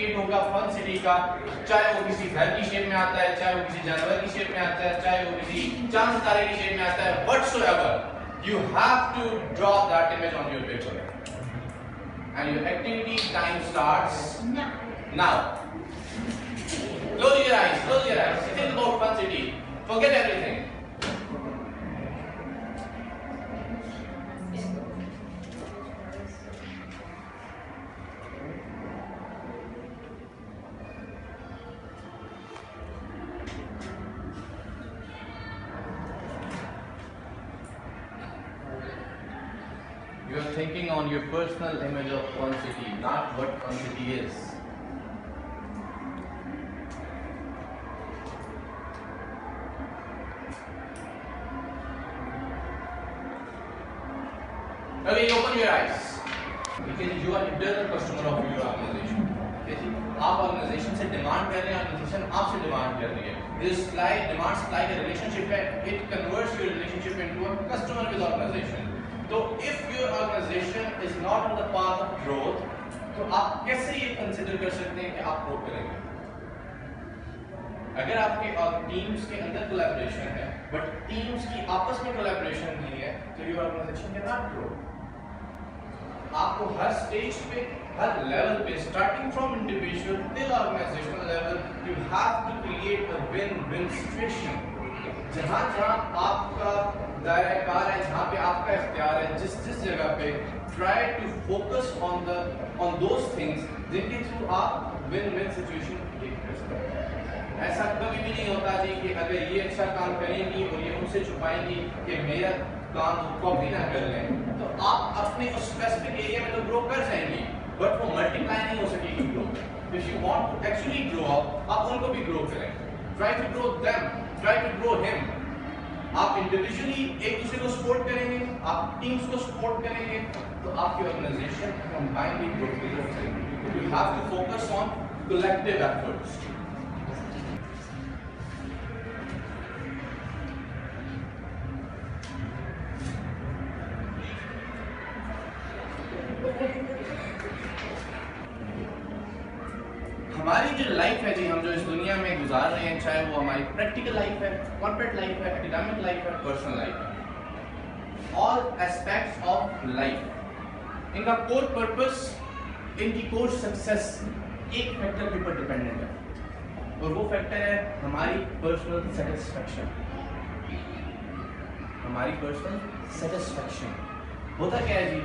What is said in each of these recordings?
Create होगा fun city का, चाहे वो किसी घर की शेप में आता है, चाहे वो किसी जानवर की शेप में आता है, चाहे वो किसी चांद सितारे की शेप में आता है, whatsoever you have to draw that image on your paper and your activity time starts now. Close your eyes, close your eyes. Think about fun city. Forget everything. You are thinking on your personal image of fun city, not what fun city is. Okay, open your eyes. Because you are eternal customer of your organization. आप organization से demand कर रहे हैं, organization आपसे demand कर रही है. This supply demand supply का रिलेशनशिप है. It converts your relationship into a customer with organization. तो if your organization is not on the path of growth, तो आप कैसे ये कंसीडर कर सकते हैं कि आप ग्रो करेंगे? अगर आपके टीम्स के अंदर कोलैबोरेशन है बट टीम्स की आपस में कोलैबोरेशन नहीं है, तो your organization can not grow. आपको हर स्टेज पे, हर लेवल पे, starting from individual till organizational level, you have to create a win win situation. जहां आपका दायरा कार है, जहां पे आपका इख्तियार है, जिस जगह पे try to focus on those things जिनके थ्रू आप विन-विन सिचुएशन क्रिएट कर सकते हैं. ऐसा कभी भी नहीं होता जी कि अगर ये अच्छा काम करेंगी और ये उनसे छुपाएंगी कि मेरा काम कॉपी ना कर लें, तो आप अपने उस स्पेसिफिक एरिया में तो ग्रो कर जाएंगी, बट वो मल्टीप्लाई नहीं हो सकेगी grow. If you want to actually grow up, आप उनको भी ग्रो करें. Try to grow them, try to grow him. आप इंडिविजुअली एक दूसरे को सपोर्ट करेंगे, आप टीम्स को सपोर्ट करेंगे, तो आपकी ऑर्गेनाइजेशन कंबाइनली ग्रो करेगी. You have to focus on collective efforts. हमारी जो लाइफ है जी, हम जो इस दुनिया में गुजार रहे हैं, चाहे वो हमारी प्रैक्टिकल लाइफ है, कॉर्पोरेट लाइफ है, एकेडमिक लाइफ है, पर्सनल लाइफ है, ऑल एस्पेक्ट्स ऑफ लाइफ, इनका कोर पर्पस, इनकी कोर सक्सेस एक फैक्टर के ऊपर डिपेंडेंट है, और वो फैक्टर है हमारी पर्सनल सेटिस्फैक्शन. हमारी पर्सनल सेटिस्फैक्शन होता क्या है जी?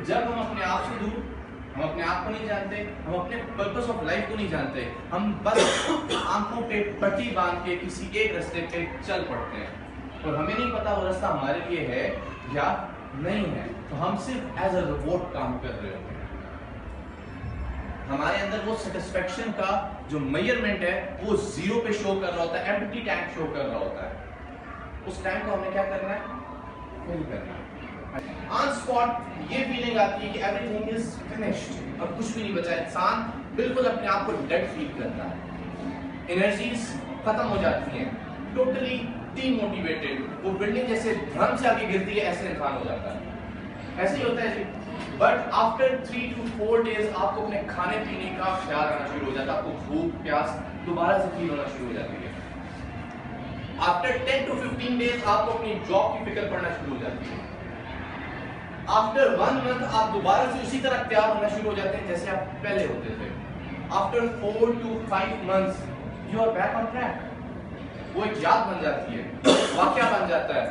जब हम अपने आप से दूर, हम अपने आप को नहीं जानते, हम अपने पर्पस ऑफ लाइफ को नहीं जानते, हम बस आंखों पे पट्टी बांध के किसी एक रास्ते पे चल पड़ते हैं और हमें नहीं पता वो रास्ता हमारे लिए है या नहीं है. तो हम सिर्फ एज अ रोबोट काम कर रहे होते हैं. हमारे अंदर वो सेटिस्फैक्शन का जो मेजरमेंट है वो जीरो पे शो कर रहा होता है, एम्प्टी टैंक शो कर रहा होता है. उस टाइम को हमें क्या करना है? फिल करना है. ऑन स्पॉट ये फीलिंग आती है कि एवरीथिंग इज फिनिश्ड, अब कुछ भी नहीं बचा. इंसान बिल्कुल अपने आप को डेड फील करता है, एनर्जीज खत्म हो जाती हैं, टोटली डीमोटिवेटेड. वो बिल्डिंग जैसे भ्रम से आगे गिरती है, ऐसे इंसान हो जाता है. ऐसे ही होता है जी. बट आफ्टर 3 to 4 days आपको अपने खाने पीने का ख्याल आना शुरू हो जाता है, आपको भूख प्यास दोबारा से फील होना शुरू हो जाती है. आफ्टर 10 to 15 days आपको अपनी जॉब की फिक्र पड़ना शुरू हो जाती है. आफ्टर 1 month आप दोबारा से उसी तरह तैयार होना शुरू हो जाते हैं जैसे आप पहले होते थे. After 4 to 5 months you are back on track. वो एक याद बन जाती है, वाकया बन जाता है,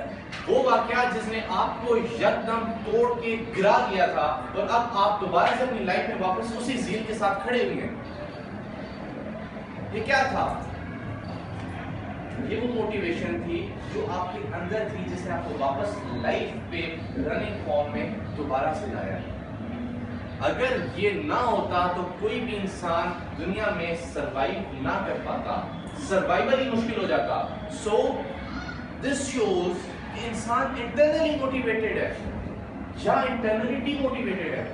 वो वाकया जिसने आपको यकदम तोड़ के गिरा दिया था और अब आप दोबारा से अपनी लाइफ में वापस उसी जील के साथ खड़े हुए हैं. ये क्या था? ये वो मोटिवेशन थी जो आपके अंदर थी, जिसने आपको वापस लाइफ पे रनिंग फॉर्म में दोबारा से लाया. अगर ये ना होता तो कोई भी इंसान दुनिया में सरवाइव ना कर पाता, सर्वाइवल ही मुश्किल हो जाता. सो दिस शोज इंसान इंटरनली मोटिवेटेड है या इंटरनली डीमोटिवेटेड है.